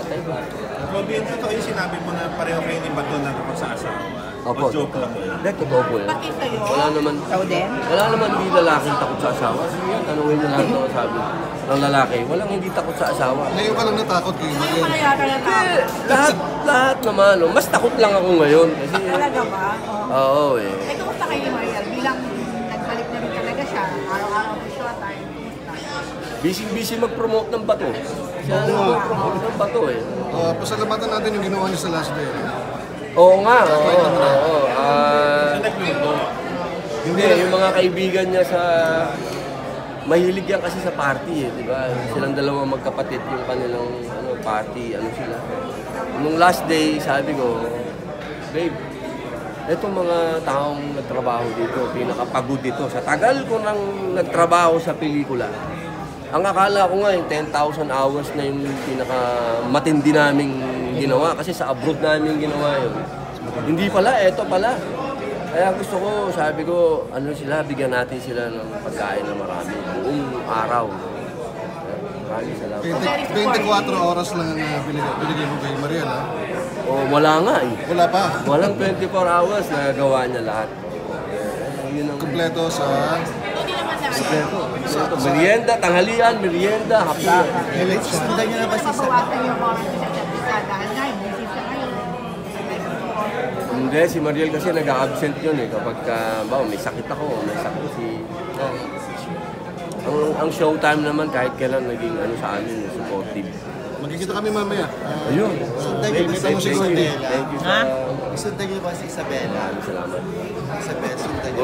patay ba? Robin, totoo yung sinabi mo na pareho kayo ni Bato na takot sa asawa. Opo, O joke lang yun. Hindi, totoo po yan. Pati sa'yo? Wala naman hindi lalaking takot sa asawa. Sige yan, tanungin niyo lahat ng sabi ng lalaki. Walang hindi takot sa asawa. Ngayon ka lang natakot kayo, Mariel. Kaya talaga. Lahat naman. Oh. Mas takot lang ako ngayon. Kasi, Talaga ba? oo eh. Eh, kumusta kayo ni Mariel? Bilang nagbalik na rin talaga siya. Araw-araw po siya tayo. Kumusta? Busy mag-promote ng Bato. Siya mag-promote ng Bato eh. Pasalamatan natin yung ginawa niya sa last day. Oo nga, oo. Hindi, yung mga kaibigan niya sa... Mahilig yan kasi sa party eh, di ba? Silang dalawa magkapatid yung kanilang party, sila. Nung last day, sabi ko, babe, etong mga taong nagtrabaho dito, pinakapagod dito. Sa tagal ko nang nagtrabaho sa pelikula, ang akala ko nga yung 10,000 hours na yung pinakamatindi naming ginawa kasi sa abroad namin ginawa yun. Hindi pala, eto pala. Kaya gusto ko, sabi ko, bigyan natin sila ng pagkain na marami. Buong araw. Maraming salamat. 24 oras lang ang binigay mo kay Mariel, ha? Wala nga eh. Wala pa. Walang 24 hours na gawa niya lahat. Yun ang... Kompleto sa... Hindi naman na. Kompleto. Merienda, tanghalian, merienda, hapon. Sundan niyo na ba si Mabawasan yung oras ko sa isa dahil nga, busy siya ngayon. Hindi, si Mariel kasi nag-absent yun eh. Kapag may sakit ako, may sakit si... Ang showtime naman kahit kailan naging sa amin, supportive. Magkikita kami mamaya. Ayun. Sundan niyo ba si Isabela? Thank you sa... Sundan niyo ba si Isabela? Salamat. Isabela, sundan niyo.